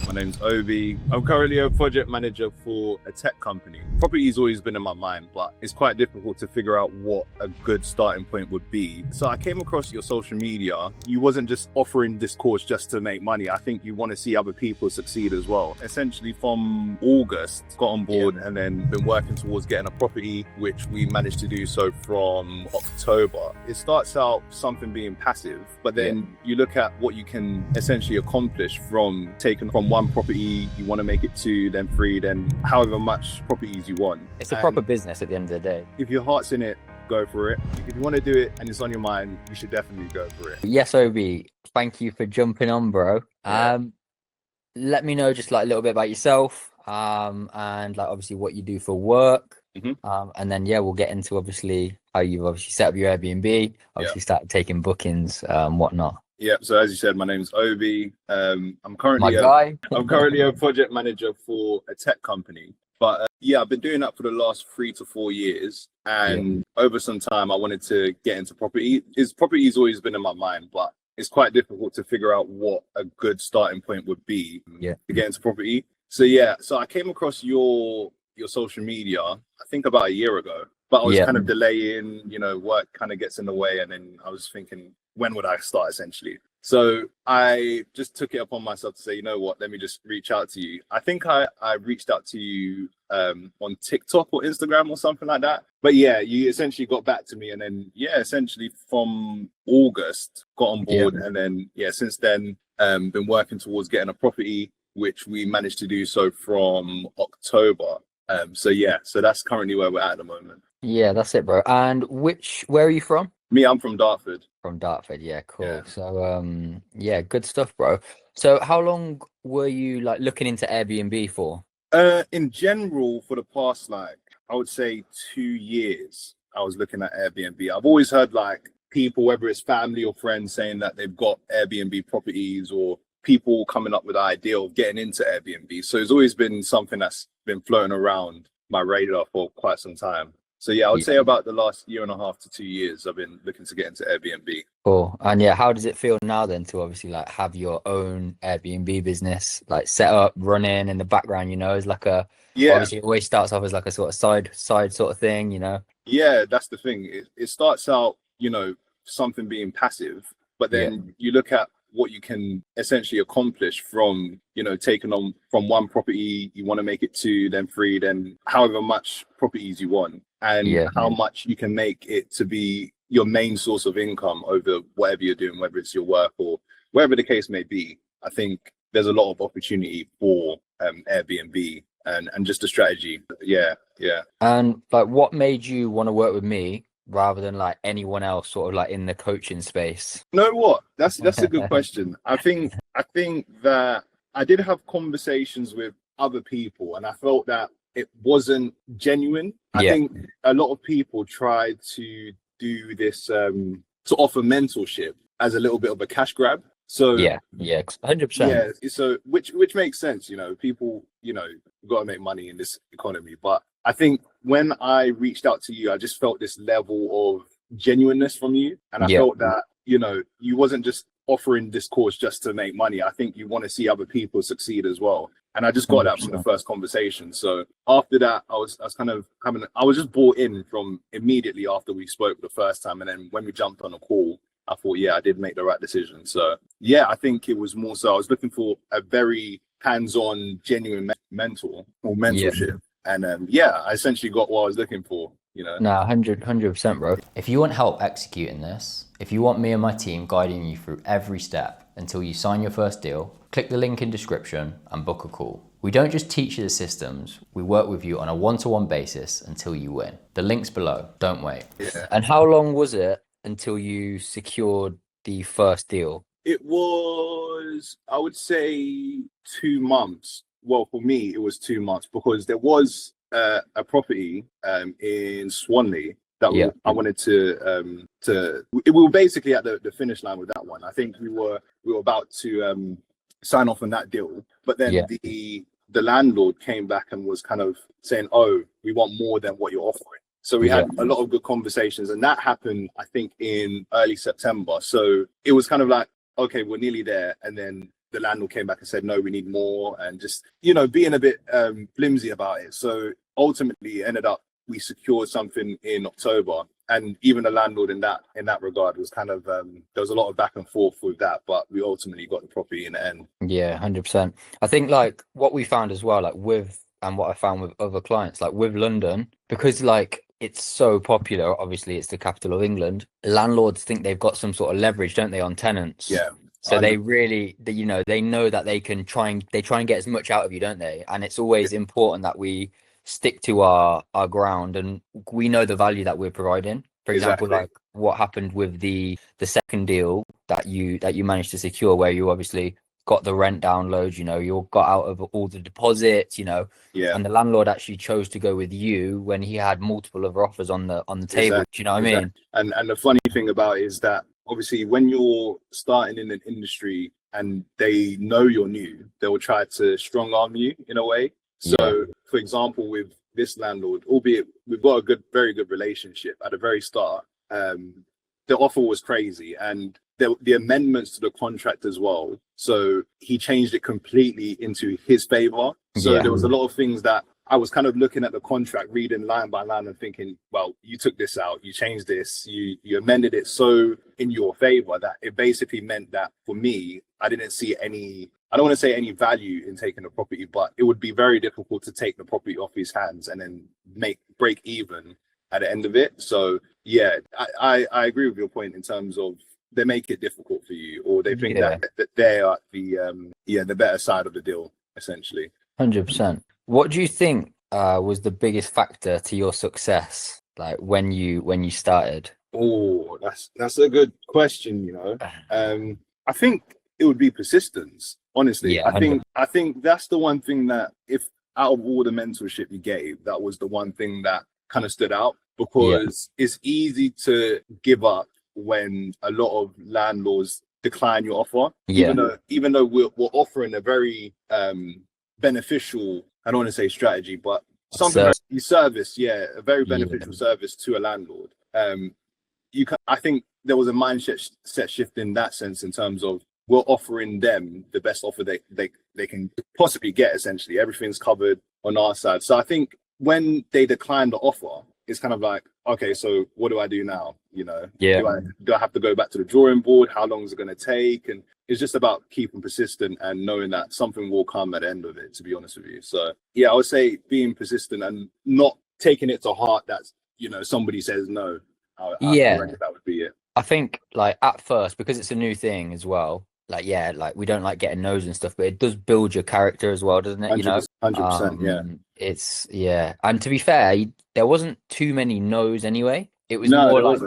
My name's Obie. I'm currently a project manager for a tech company. Property's always been in my mind, but it's quite difficult to figure out what a good starting point would be. So I came across your social media. You wasn't just offering this course just to make money. I think you want to see other people succeed as well. Essentially from August, got on board and then been working towards getting a property, which we managed to do so from October. It starts out something being passive, but then you look at what you can essentially accomplish from taking from one property, you want to make it 2, then 3, then however much properties you want. It's a proper business at the end of the day. If your heart's in it, go for it. If you want to do it and it's on your mind, you should definitely go for it. Yes, Obie, thank you for jumping on, bro. Let me know just like a little bit about yourself, and like obviously what you do for work. And then we'll get into obviously how you've obviously set up your Airbnb, obviously started taking bookings, whatnot. Yeah, so as you said, my name's Obie. I'm currently a project manager for a tech company. But I've been doing that for the last 3 to 4 years. And over some time, I wanted to get into property. Property's always been in my mind, but it's quite difficult to figure out what a good starting point would be to get into property. So I came across your social media, I think about a year ago, but I was kind of delaying, work kind of gets in the way. And then I was thinking, when would I start essentially? So I just took it upon myself to say, you know what, let me just reach out to you. I think I reached out to you on TikTok or Instagram or something like that. But you essentially got back to me, and then essentially from August got on board, and then since then been working towards getting a property, which we managed to do so from October. So that's currently where we're at the moment. Yeah, that's it, bro. And where are you from? Me, I'm from Dartford. From Dartford, cool. Yeah. So good stuff, bro. So how long were you like looking into Airbnb for? In general, for the past I would say 2 years, I was looking at Airbnb. I've always heard people, whether it's family or friends, saying that they've got Airbnb properties, or people coming up with the idea of getting into Airbnb. So it's always been something that's been floating around my radar for quite some time. So I would say about the last 1.5 to 2 years, I've been looking to get into Airbnb. Cool. And how does it feel now then to obviously have your own Airbnb business set up, running in the background? It's like obviously it always starts off as like a sort of side sort of thing, Yeah, that's the thing. It starts out, something being passive, but then you look at what you can essentially accomplish from taking on from one property, you want to make it 2, then 3, then however much properties you want, and how much you can make it to be your main source of income over whatever you're doing, whether it's your work or wherever the case may be. I think there's a lot of opportunity for Airbnb and just a strategy. And what made you want to work with me rather than anyone else sort of in the coaching space? You know what? That's a good question. I think that I did have conversations with other people, and I felt that it wasn't genuine. I think a lot of people try to do this to offer mentorship as a little bit of a cash grab. So 100%. So which makes sense. People got to make money in this economy, but I think when I reached out to you, I just felt this level of genuineness from you, and I felt that you wasn't just offering this course just to make money. I think you want to see other people succeed as well, and I just got that from the first conversation. So after that, I was just bought in from immediately after we spoke the first time, and then when we jumped on a call, I thought, I did make the right decision. So I think it was more so I was looking for a very hands-on, genuine mentor or mentorship. And I essentially got what I was looking for, No, 100%, bro. If you want help executing this, if you want me and my team guiding you through every step until you sign your first deal, click the link in description and book a call. We don't just teach you the systems, we work with you on a one-to-one basis until you win. The link's below, don't wait. And how long was it until you secured the first deal? It was, I would say, 2 months. Well, for me, it was 2 months because there was a property in Swanley that I wanted to. We were basically at the finish line with that one. I think we were about to sign off on that deal, but then the landlord came back and was kind of saying, "Oh, we want more than what you're offering." So we had a lot of good conversations, and that happened, I think, in early September. So it was kind of like, okay, we're nearly there, and then the landlord came back and said, no, we need more, and just, being a bit flimsy about it. So ultimately ended up, we secured something in October, and even the landlord in that regard was kind of there was a lot of back and forth with that, but we ultimately got the property in the end. Yeah, 100%. I think like what we found as well, like and what I found with other clients, like with London, because like it's so popular, obviously it's the capital of England, landlords think they've got some sort of leverage, don't they, on tenants? Yeah. So they really, they know that they try and get as much out of you, don't they? And it's always important that we stick to our ground, and we know the value that we're providing. For example, like what happened with the second deal that you managed to secure, where you obviously got the rent down loads, you got out of all the deposits, and the landlord actually chose to go with you when he had multiple other offers on the table. Do you know what I mean? And the funny thing about it is that obviously when you're starting in an industry and they know you're new, they will try to strong arm you in a way. So for example, with this landlord, albeit we've got a very good relationship at the very start, the offer was crazy, and the amendments to the contract as well. So he changed it completely into his favor. So there was a lot of things that I was kind of looking at the contract, reading line by line and thinking, well, you took this out, you changed this, you amended it so in your favor that it basically meant that for me, I didn't see I don't want to say any value in taking the property, but it would be very difficult to take the property off his hands and then break even at the end of it. So yeah, I agree with your point in terms of they make it difficult for you, or they think that they are the better side of the deal, essentially. 100%. What do you think was the biggest factor to your success, like when you started? Oh, that's a good question. I think it would be persistence. Honestly, Yeah, I think that's the one thing that, if out of all the mentorship you gave, that was the one thing that kind of stood out, because it's easy to give up when a lot of landlords decline your offer, even though we're offering a very beneficial, I don't want to say strategy, but something a very beneficial service to a landlord. I think there was a mindset shift in that sense, in terms of we're offering them the best offer they can possibly get. Essentially, everything's covered on our side. So I think when they decline the offer, it's kind of like, okay, so what do I do now? Do I have to go back to the drawing board? How long is it going to take? And it's just about keeping persistent and knowing that something will come at the end of it, to be honest with you. So yeah, I would say being persistent and not taking it to heart that somebody says no. I reckon that would be it. I think like at first, because it's a new thing as well, like we don't like getting no's and stuff, but it does build your character as well, doesn't it? 100%. It's and to be fair, there wasn't too many no's anyway. It was more like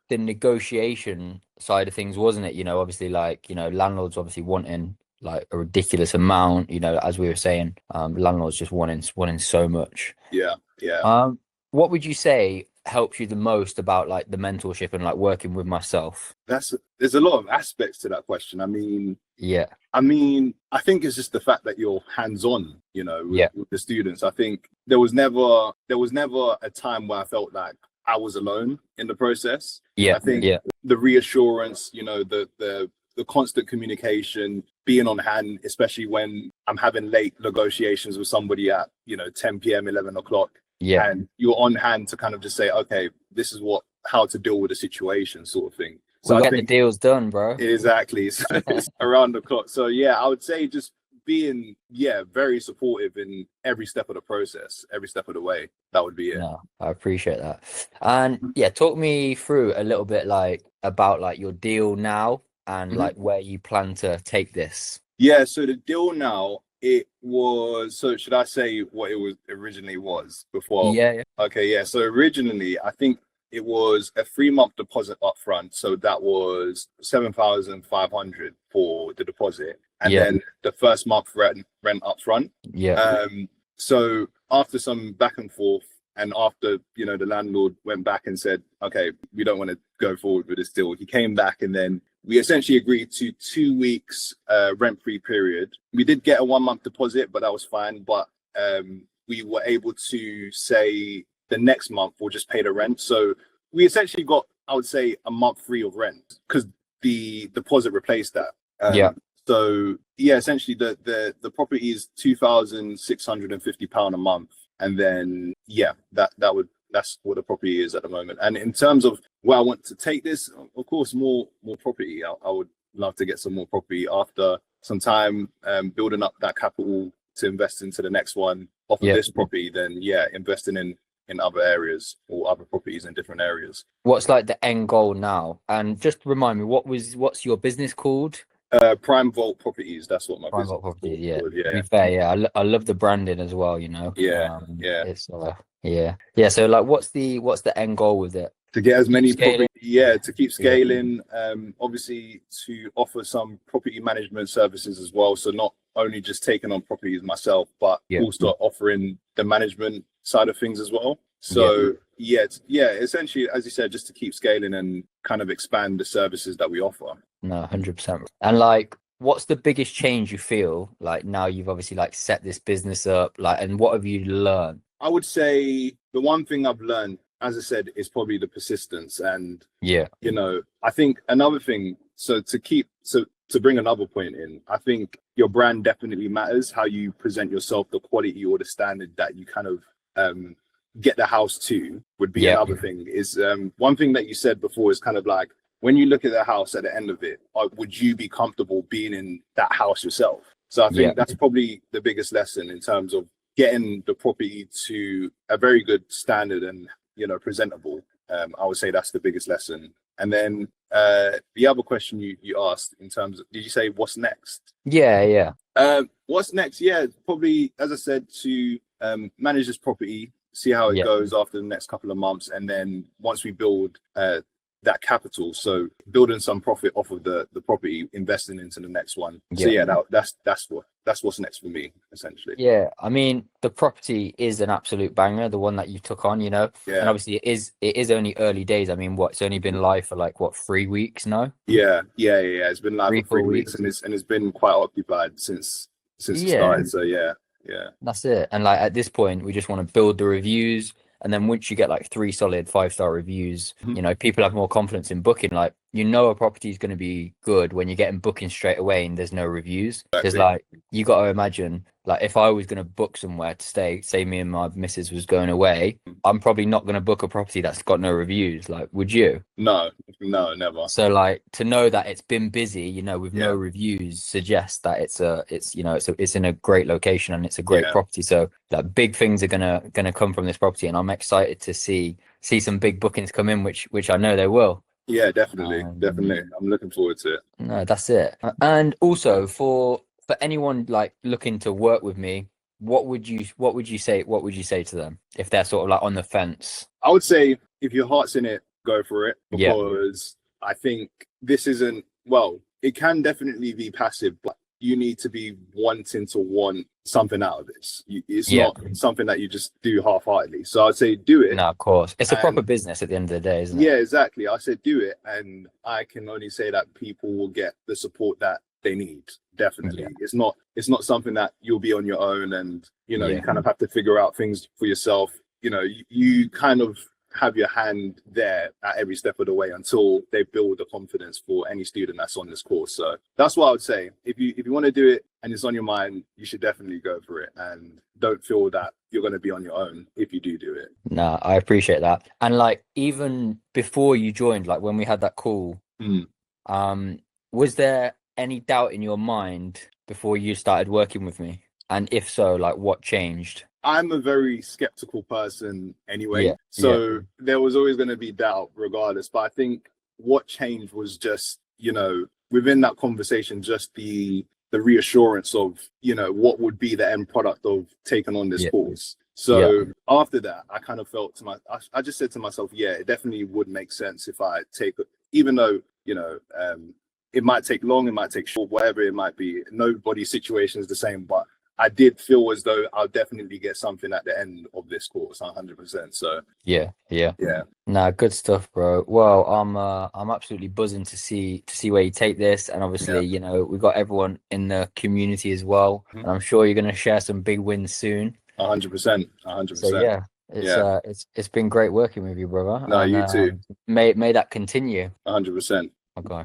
the negotiation side of things, wasn't it? Obviously, like landlords obviously wanting like a ridiculous amount, as we were saying, landlords just wanting so much. What would you say helps you the most about like the mentorship and like working with myself? There's a lot of aspects to that question. I mean, I think it's just the fact that you're hands-on, with the students. I think there was never a time where I felt like I was alone in the process. I think the reassurance, the constant communication, being on hand, especially when I'm having late negotiations with somebody at 10 p.m, 11 o'clock. And you're on hand to kind of just say, okay, this is how to deal with the situation, sort of thing. So I think the deal's done, bro. Exactly. So it's around the clock. So yeah, I would say just being very supportive in every step of the process, every step of the way. That would be it. No, I appreciate that. And talk me through a little bit like about like your deal now and like where you plan to take this. Yeah, so the deal now, it was, so should I say what it was originally was before? Okay, so originally I think it was a 3-month deposit up front, so that was 7,500 for the deposit, and then the first month rent up front. So after some back and forth, and after the landlord went back and said, okay, we don't want to go forward with this deal, he came back, and then we essentially agreed to 2 weeks rent-free period. We did get a 1-month deposit, but that was fine. But we were able to say the next month we'll just pay the rent. So we essentially got, I would say, a month free of rent because the deposit replaced that. So yeah, essentially the property is £2,650 a month, and then yeah, that's what the property is at the moment. And in terms of where I want to take this, of course, more property. I would love to get some more property after some time, building up that capital to invest into the next one off of this property. Then yeah, investing in other areas or other properties in different areas. What's like the end goal now? And just remind me, what's your business called? Prime Vault Properties. That's what my Prime business Vault Properties. is Yeah. called. To be fair, yeah, I love the branding as well. Yeah. It's yeah. So like, what's the end goal with it? To get as many property, to keep scaling. Yeah. Obviously to offer some property management services as well. So not only just taking on properties myself, but also offering the management side of things as well. So essentially, as you said, just to keep scaling and kind of expand the services that we offer. No, 100%. And like, what's the biggest change you feel like now you've obviously like set this business up, like, and what have you learned? I would say the one thing I've learned, as I said, is probably the persistence. And I think another thing, to bring another point in, I think your brand definitely matters. How you present yourself, the quality or the standard that you kind of get the house to would be another thing. Is one thing that you said before is kind of like, when you look at the house at the end of it, would you be comfortable being in that house yourself? So I think that's probably the biggest lesson in terms of getting the property to a very good standard and presentable. I would say that's the biggest lesson. And then the other question you asked in terms of, did you say what's next? What's next? Probably, as I said, to manage this property, see how it goes after the next couple of months, and then once we build that capital, so building some profit off of the property, investing into the next one. So that's what's next for me, essentially. I mean, the property is an absolute banger, the one that you took on, and obviously it is only early days. I mean, it's only been live for like 3 weeks now? It's been live for 3 weeks, and it's been quite occupied since it started. So that's it. And like at this point, we just want to build the reviews. And then once you get like 3 solid 5-star reviews, people have more confidence in booking. Like, a property is going to be good when you're getting bookings straight away and there's no reviews. Because like, you got to imagine, like, if I was going to book somewhere to stay, say me and my missus was going away, I'm probably not going to book a property that's got no reviews. Like, would you? No, never. So like, to know that it's been busy, with no reviews suggests that it's in a great location and it's a great property. So like, big things are gonna come from this property, and I'm excited to see some big bookings come in, which I know they will. Yeah, definitely. I'm looking forward to it. No, that's it. And also for anyone like looking to work with me, what would you say to them if they're sort of like on the fence? I would say, if your heart's in it, go for it, because I think this isn't, it can definitely be passive, but you need to be wanting to want something out of this. It's not something that you just do half-heartedly. So I'd say do it. No, of course. It's a proper business at the end of the day, isn't it? Yeah, exactly. I said do it, and I can only say that people will get the support that they need. Definitely. It's not something that you'll be on your own, and you kind of have to figure out things for yourself. You kind of have your hand there at every step of the way until they build the confidence for any student that's on this course. So that's what I would say. If you want to do it and it's on your mind, you should definitely go for it, and don't feel that you're going to be on your own if you do it. No, I appreciate that. And like, even before you joined, like when we had that call, was there any doubt in your mind before you started working with me? And if so, like, what changed? I'm a very skeptical person anyway. There was always going to be doubt regardless. But I think what changed was just, within that conversation, just the reassurance of, what would be the end product of taking on this course. So after that, I kind of felt I just said to myself, it definitely would make sense if I take it, even though, it might take long, it might take short, whatever it might be. Nobody's situation is the same, but I did feel as though I'll definitely get something at the end of this course, 100%. So yeah. Nah, good stuff, bro. Well, I'm absolutely buzzing to see where you take this, and obviously, we've got everyone in the community as well, and I'm sure you're gonna share some big wins soon. 100%. So it's been great working with you, brother. No, you too. May that continue. 100%. Okay.